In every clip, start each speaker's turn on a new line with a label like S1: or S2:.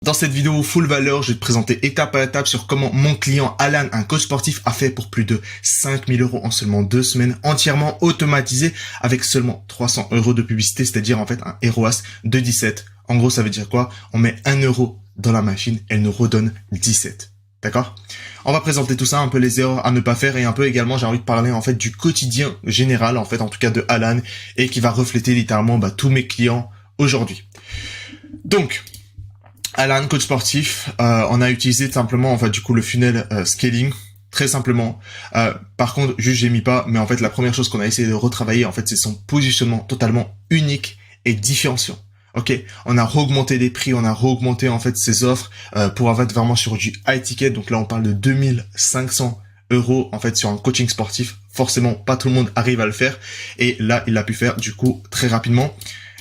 S1: Dans cette vidéo full valeur, je vais te présenter étape par étape sur comment mon client Alan, un coach sportif, a fait pour plus de 5000 € en seulement 2 semaines, entièrement automatisé avec seulement 300 € de publicité, c'est-à-dire en fait un ROAS de 17. En gros, ça veut dire quoi? On met 1 € dans la machine, elle nous redonne 17. D'accord? On va présenter tout ça, un peu les erreurs à ne pas faire et un peu également, j'ai envie de parler en fait du quotidien général, en fait, en tout cas de Alan, et qui va refléter littéralement tous mes clients aujourd'hui. Donc, Alan, coach sportif, on a utilisé simplement en fait du coup le funnel scaling, très simplement. Par contre, juste j'ai mis pas, mais en fait la première chose qu'on a essayé de retravailler en fait c'est son positionnement totalement unique et différenciant. Ok, on a augmenté les prix, on a augmenté en fait ses offres pour être vraiment sur du high ticket. Donc là on parle de 2500 € en fait sur un coaching sportif. Forcément, pas tout le monde arrive à le faire et là il l'a pu faire du coup très rapidement.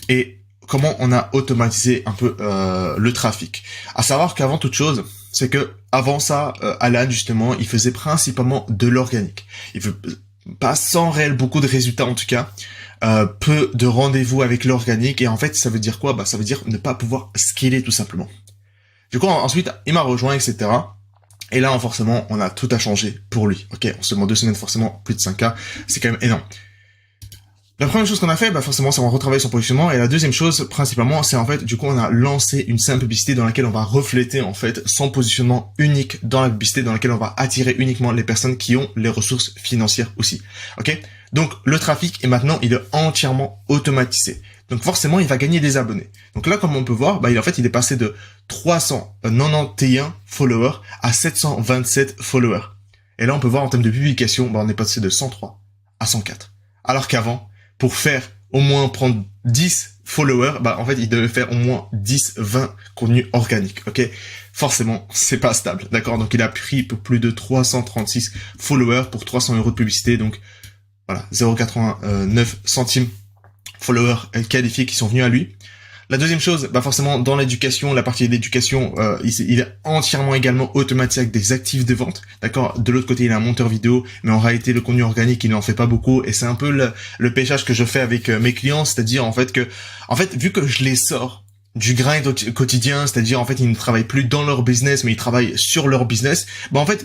S1: Et comment on a automatisé un peu le trafic. À savoir qu'avant toute chose, c'est que avant ça, Alan justement, il faisait principalement de l'organique. Il veut pas sans réel beaucoup de résultats en tout cas, peu de rendez-vous avec l'organique et en fait ça veut dire quoi? Ça veut dire ne pas pouvoir scaler tout simplement. Du coup ensuite il m'a rejoint etc. Et là forcément on a tout à changer pour lui. Ok, en seulement 2 semaines forcément plus de 5K, c'est quand même énorme. La première chose qu'on a fait, forcément, c'est on va retravailler son positionnement. Et la deuxième chose, principalement, c'est en fait, du coup, on a lancé une simple publicité dans laquelle on va refléter, en fait, son positionnement unique dans la publicité, dans laquelle on va attirer uniquement les personnes qui ont les ressources financières aussi. Ok? Donc, le trafic est maintenant, il est entièrement automatisé. Donc, forcément, il va gagner des abonnés. Donc là, comme on peut voir, il est passé de 391 followers à 727 followers. Et là, on peut voir en termes de publication, on est passé de 103 à 104. Alors qu'avant, pour faire au moins prendre 10 followers, en fait, il devait faire au moins 10-20 contenus organiques, ok? Forcément, c'est pas stable, d'accord? Donc, il a pris pour plus de 336 followers pour 300 € de publicité, donc, voilà, 0,89 centimes followers qualifiés qui sont venus à lui. La deuxième chose, forcément, dans l'éducation, la partie de l'éducation, il est entièrement également automatisé avec des actifs de vente, d'accord? De l'autre côté, il a un monteur vidéo, mais en réalité, le contenu organique, il n'en fait pas beaucoup, et c'est un peu le pêchage que je fais avec mes clients, c'est-à-dire, vu que je les sors du grind quotidien, c'est-à-dire, ils ne travaillent plus dans leur business, mais ils travaillent sur leur business,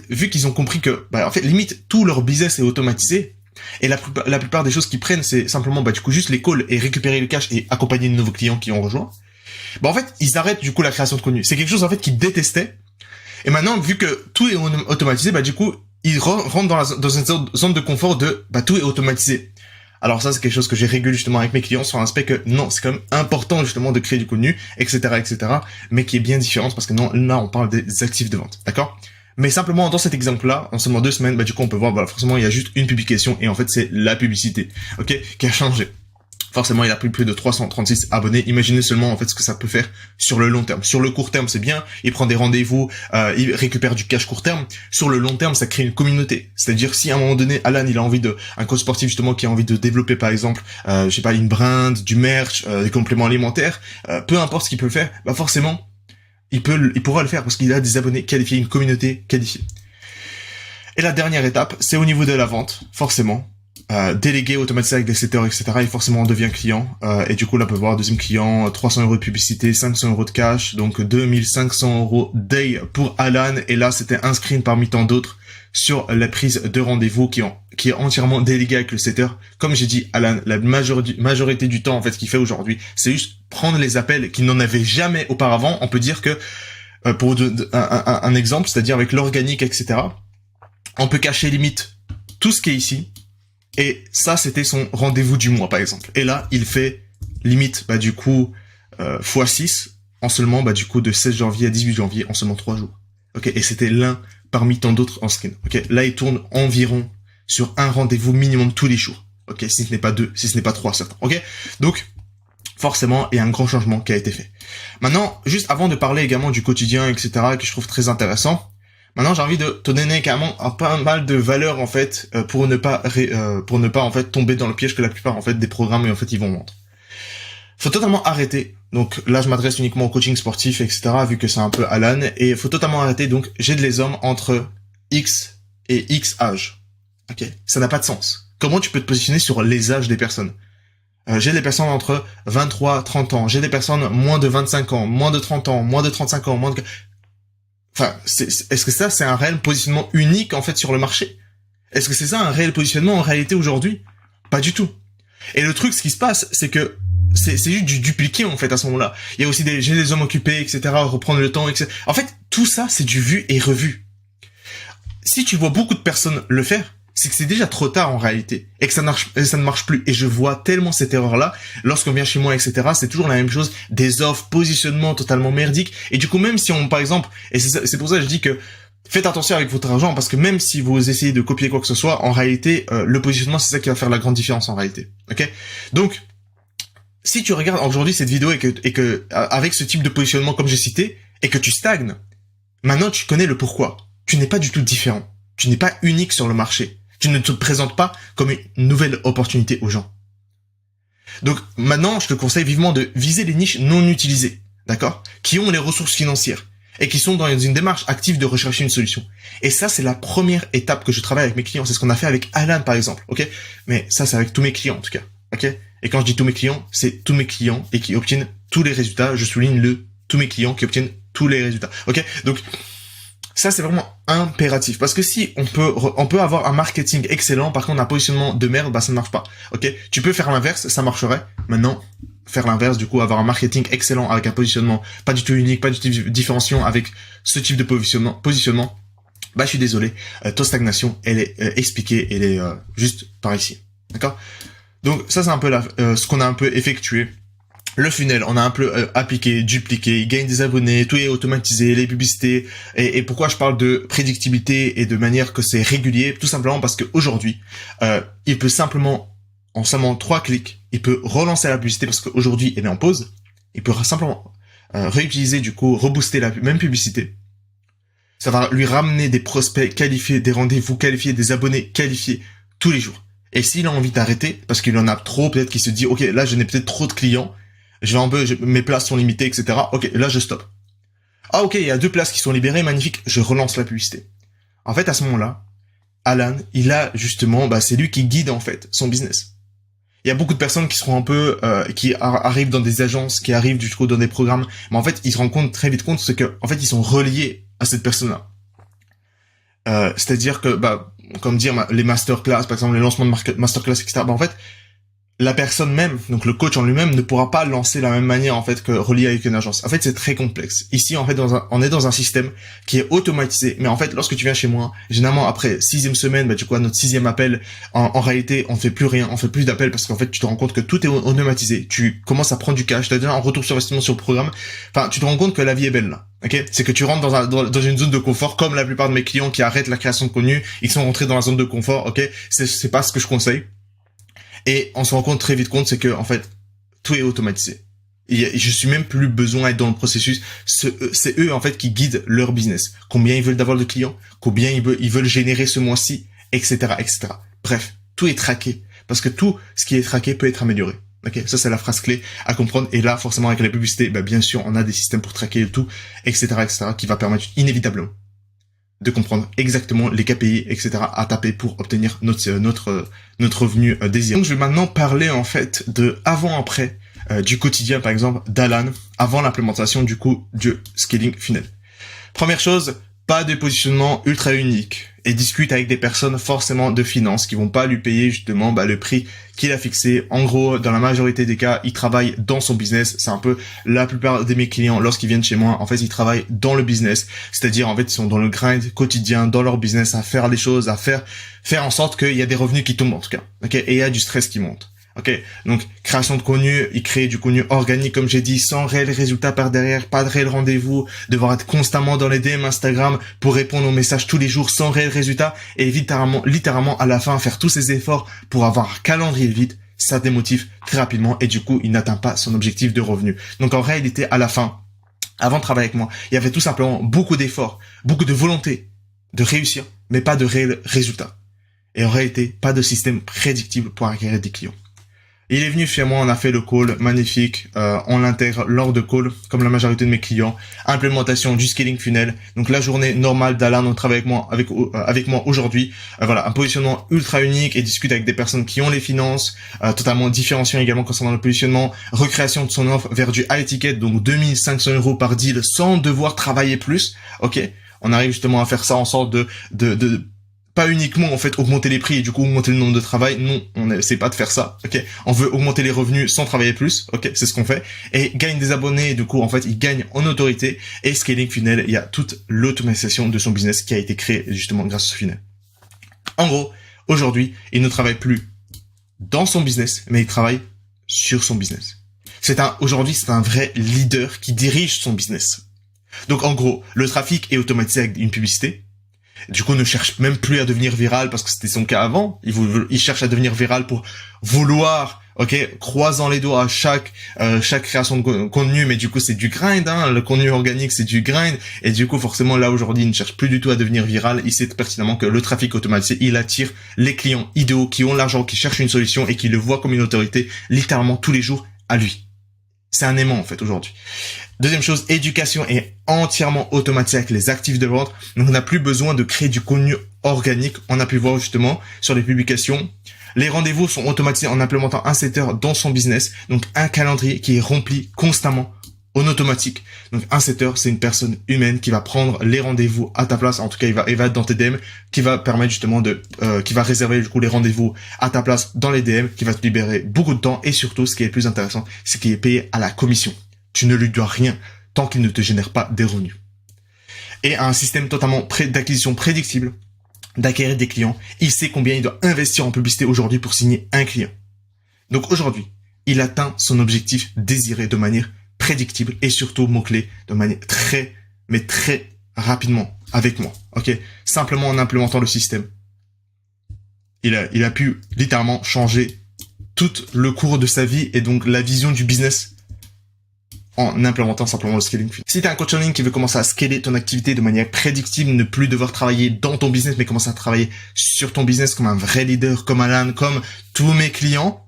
S1: vu qu'ils ont compris que, limite, tout leur business est automatisé, et la plupart des choses qu'ils prennent, c'est simplement, juste les calls et récupérer le cash et accompagner de nouveaux clients qui ont rejoint. Ils arrêtent, du coup, la création de contenu. C'est quelque chose, qu'ils détestaient. Et maintenant, vu que tout est automatisé, ils rentrent dans une zone de confort de, tout est automatisé. Alors ça, c'est quelque chose que j'ai régulé justement avec mes clients sur un aspect que non, c'est quand même important justement de créer du contenu, etc., mais qui est bien différent parce que non, là, on parle des actifs de vente. D'accord? Mais simplement, dans cet exemple-là, en seulement 2 semaines, du coup, on peut voir, forcément, il y a juste une publication, et en fait, c'est la publicité, ok, qui a changé. Forcément, il a pris plus de 336 abonnés. Imaginez seulement, ce que ça peut faire sur le long terme. Sur le court terme, c'est bien, il prend des rendez-vous, il récupère du cash court terme. Sur le long terme, ça crée une communauté. C'est-à-dire, si à un moment donné, Alan, il a envie un coach sportif, justement, qui a envie de développer, par exemple, une brand, du merch, des compléments alimentaires, peu importe ce qu'il peut faire, forcément, il pourra le faire parce qu'il a des abonnés qualifiés, une communauté qualifiée. Et la dernière étape, c'est au niveau de la vente, forcément. Déléguer, automatiser avec des setters, etc. Et forcément, on devient client. Et du coup, là, on peut voir deuxième client, 300 € de publicité, 500 € de cash, donc 2500 € day pour Alan. Et là, c'était un screen parmi tant d'autres sur la prise de rendez-vous qui est entièrement délégué avec le setter. Comme j'ai dit, Alan, la majorité du temps, ce qu'il fait aujourd'hui, c'est juste prendre les appels qu'il n'en avait jamais auparavant. On peut dire que, pour un exemple, c'est-à-dire avec l'organique, etc., on peut cacher limite tout ce qui est ici. Et ça, c'était son rendez-vous du mois, par exemple. Et là, il fait limite, x6 en seulement, de 16 janvier à 18 janvier en seulement 3 jours. Ok, et c'était l'un parmi tant d'autres en screen. Ok, là, il tourne environ sur un rendez-vous minimum tous les jours. Ok, si ce n'est pas 2, si ce n'est pas 3, certains. Ok, donc forcément, il y a un grand changement qui a été fait. Maintenant, juste avant de parler également du quotidien, etc., que je trouve très intéressant. Maintenant, j'ai envie de te donner carrément pas mal de valeurs pour ne pas tomber dans le piège que la plupart des programmes ils vont vendre. Faut totalement arrêter. Donc là, je m'adresse uniquement au coaching sportif, etc. vu que c'est un peu Alan. Et faut totalement arrêter. Donc, j'aide les hommes entre X et X âge. Ok, ça n'a pas de sens. Comment tu peux te positionner sur les âges des personnes? J'ai des personnes entre 23, 30 ans. J'ai des personnes moins de 25 ans, moins de 30 ans, moins de 35 ans, moins de... Enfin, est-ce que ça, c'est un réel positionnement unique, en fait, sur le marché? Est-ce que c'est ça un réel positionnement en réalité aujourd'hui? Pas du tout. Et le truc, ce qui se passe, c'est que c'est juste du dupliqué, en fait, à ce moment-là. Il y a aussi j'ai des hommes occupés, etc., reprendre le temps, etc. En fait, tout ça, c'est du vu et revu. Si tu vois beaucoup de personnes le faire, c'est que c'est déjà trop tard en réalité et que ça ne marche plus. Et je vois tellement cette erreur-là lorsqu'on vient chez moi, etc. C'est toujours la même chose, des offres, positionnement totalement merdique. Et du coup, même si on, par exemple, et c'est pour ça que je dis que faites attention avec votre argent parce que même si vous essayez de copier quoi que ce soit, en réalité, le positionnement, c'est ça qui va faire la grande différence en réalité. Ok? Donc, si tu regardes aujourd'hui cette vidéo et que avec ce type de positionnement comme j'ai cité et que tu stagnes, maintenant tu connais le pourquoi. Tu n'es pas du tout différent. Tu n'es pas unique sur le marché. Tu ne te présentes pas comme une nouvelle opportunité aux gens. Donc maintenant, je te conseille vivement de viser les niches non utilisées, d'accord? Qui ont les ressources financières et qui sont dans une démarche active de rechercher une solution. Et ça, c'est la première étape que je travaille avec mes clients. C'est ce qu'on a fait avec Alan, par exemple, ok? Mais ça, c'est avec tous mes clients, en tout cas, ok? Et quand je dis tous mes clients, c'est tous mes clients et qui obtiennent tous les résultats. Je souligne tous mes clients qui obtiennent tous les résultats, ok? Donc, ça, c'est vraiment impératif. Parce que si on peut avoir un marketing excellent, par contre, un positionnement de merde, bah, ça ne marche pas. Ok? Tu peux faire l'inverse, ça marcherait. Maintenant, faire l'inverse, du coup, avoir un marketing excellent avec un positionnement pas du tout unique, pas du tout différenciant avec ce type de positionnement, bah, je suis désolé. Ta stagnation, elle est expliquée, elle est juste par ici. D'accord? Donc, ça, c'est un peu ce qu'on a un peu effectué. Le funnel, on a un peu appliqué, dupliqué, il gagne des abonnés, tout est automatisé, les publicités. Et pourquoi je parle de prédictibilité et de manière que c'est régulier? Tout simplement parce qu'aujourd'hui, il peut simplement, en seulement 3 clics, il peut relancer la publicité parce qu'aujourd'hui, elle est en pause. Il peut simplement réutiliser, du coup, rebooster la même publicité. Ça va lui ramener des prospects qualifiés, des rendez-vous qualifiés, des abonnés qualifiés tous les jours. Et s'il a envie d'arrêter, parce qu'il en a trop, peut-être qu'il se dit, ok, là, je n'ai peut-être trop de clients, mes places sont limitées, etc. Ok, là, je stoppe. Ah, ok, il y a 2 places qui sont libérées, magnifique, je relance la publicité. En fait, à ce moment-là, Alan, il a justement, c'est lui qui guide, en fait, son business. Il y a beaucoup de personnes qui seront un peu, qui arrivent dans des agences, qui arrivent du coup dans des programmes, mais en fait, ils se rendent compte, très vite compte, c'est que, en fait, ils sont reliés à cette personne-là. C'est-à-dire que, comme dire, les masterclass, par exemple, les lancements de masterclass, etc., en fait, la personne même, donc le coach en lui-même, ne pourra pas lancer de la même manière, en fait, que relié avec une agence. En fait, c'est très complexe. Ici, en fait, on est dans un système qui est automatisé. Mais en fait, lorsque tu viens chez moi, généralement, après 6e semaine, du coup, à notre 6e appel, en réalité, on fait plus rien, on fait plus d'appels parce qu'en fait, tu te rends compte que tout est automatisé. Tu commences à prendre du cash, tu as déjà un retour sur investissement sur le programme. Enfin, tu te rends compte que la vie est belle, là. Ok? C'est que tu rentres dans une zone de confort, comme la plupart de mes clients qui arrêtent la création de contenu, ils sont rentrés dans la zone de confort, ok? C'est pas ce que je conseille. Et on se rend compte très vite compte, c'est que en fait tout est automatisé. Et je suis même plus besoin d'être dans le processus. C'est eux en fait qui guident leur business. Combien ils veulent d'avoir de clients, combien ils veulent générer ce mois-ci, etc., etc. Bref, tout est traqué parce que tout ce qui est traqué peut être amélioré. Ok, ça c'est la phrase clé à comprendre. Et là, forcément avec la publicité, bien sûr, on a des systèmes pour traquer le tout, etc., etc., qui va permettre inévitablement de comprendre exactement les KPI, etc. à taper pour obtenir notre revenu désiré. Donc je vais maintenant parler en fait de avant-après du quotidien par exemple d'Alan avant l'implémentation du coup du scaling funnel. Première chose, pas de positionnement ultra unique et discute avec des personnes forcément de finance qui vont pas lui payer justement le prix qu'il a fixé. En gros, dans la majorité des cas, il travaille dans son business. C'est un peu la plupart de mes clients lorsqu'ils viennent chez moi. En fait, ils travaillent dans le business, c'est-à-dire en fait ils sont dans le grind quotidien, dans leur business, à faire les choses, à faire en sorte qu'il y a des revenus qui tombent en tout cas. Ok, et il y a du stress qui monte. Ok, donc création de contenu, il crée du contenu organique comme j'ai dit, sans réel résultat par derrière, pas de réel rendez-vous, devoir être constamment dans les DM Instagram pour répondre aux messages tous les jours sans réel résultat et littéralement à la fin faire tous ces efforts pour avoir un calendrier vide, ça démotive très rapidement et du coup il n'atteint pas son objectif de revenu. Donc en réalité à la fin, avant de travailler avec moi, il y avait tout simplement beaucoup d'efforts, beaucoup de volonté de réussir, mais pas de réel résultat. Et en réalité, pas de système prédictible pour acquérir des clients. Il est venu chez moi, on a fait le call, magnifique, on l'intègre lors de call, comme la majorité de mes clients. Implémentation du scaling funnel. Donc la journée normale d'Alan, on travaille avec moi aujourd'hui. Voilà, un positionnement ultra unique et discute avec des personnes qui ont les finances, totalement différenciant également concernant le positionnement, recréation de son offre vers du high ticket, donc 2500 € par deal sans devoir travailler plus. Ok, on arrive justement à faire ça en sorte de pas uniquement en fait augmenter les prix et du coup augmenter le nombre de travail. Non, on n'essaie pas de faire ça. Ok, on veut augmenter les revenus sans travailler plus. Ok, c'est ce qu'on fait et gagne des abonnés. Et du coup en fait il gagne en autorité et scaling funnel. Il y a toute l'automatisation de son business qui a été créée justement grâce à ce funnel. En gros, aujourd'hui il ne travaille plus dans son business, mais il travaille sur son business. Aujourd'hui c'est un vrai leader qui dirige son business. Donc en gros, le trafic est automatisé avec une publicité. Du coup, ne cherche même plus à devenir viral parce que c'était son cas avant. Il cherche à devenir viral pour vouloir, croisant les doigts à chaque création de contenu. Mais du coup, c'est du grind, hein. Le contenu organique, c'est du grind. Et du coup, forcément, là, aujourd'hui, il ne cherche plus du tout à devenir viral. Il sait pertinemment que le trafic automatisé, il attire les clients idéaux qui ont l'argent, qui cherchent une solution et qui le voient comme une autorité littéralement tous les jours à lui. C'est un aimant, en fait, aujourd'hui. Deuxième chose, éducation est entièrement automatisée avec les actifs de vente. Donc, on n'a plus besoin de créer du contenu organique. On a pu voir justement sur les publications. Les rendez-vous sont automatisés en implémentant un setter dans son business. Donc, un calendrier qui est rempli constamment en automatique. Donc, un setter, c'est une personne humaine qui va prendre les rendez-vous à ta place. En tout cas, il va être dans tes DM, qui va permettre justement qui va réserver du coup les rendez-vous à ta place dans les DM, qui va te libérer beaucoup de temps. Et surtout, ce qui est le plus intéressant, c'est qu'il est payé à la commission. Tu ne lui dois rien tant qu'il ne te génère pas des revenus. Et un système totalement d'acquisition prédictible, d'acquérir des clients. Il sait combien il doit investir en publicité aujourd'hui pour signer un client. Donc aujourd'hui, il atteint son objectif désiré de manière prédictible et surtout, mot-clé, de manière très rapidement avec moi. Ok, simplement en implémentant le système. Il a pu littéralement changer tout le cours de sa vie et donc la vision du business en implémentant simplement le scaling funnel. Si tu es un coach en ligne qui veut commencer à scaler ton activité de manière prédictible, ne plus devoir travailler dans ton business, mais commencer à travailler sur ton business comme un vrai leader, comme Alan, comme tous mes clients,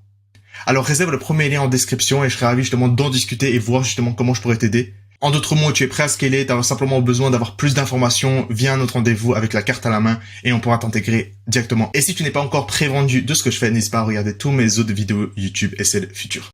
S1: alors réserve le premier lien en description et je serai ravi justement d'en discuter et voir justement comment je pourrais t'aider. En d'autres mots, tu es prêt à scaler, tu as simplement besoin d'avoir plus d'informations, viens à notre rendez-vous avec la carte à la main et on pourra t'intégrer directement. Et si tu n'es pas encore prévendu de ce que je fais, n'hésite pas à regarder tous mes autres vidéos YouTube et celles futures.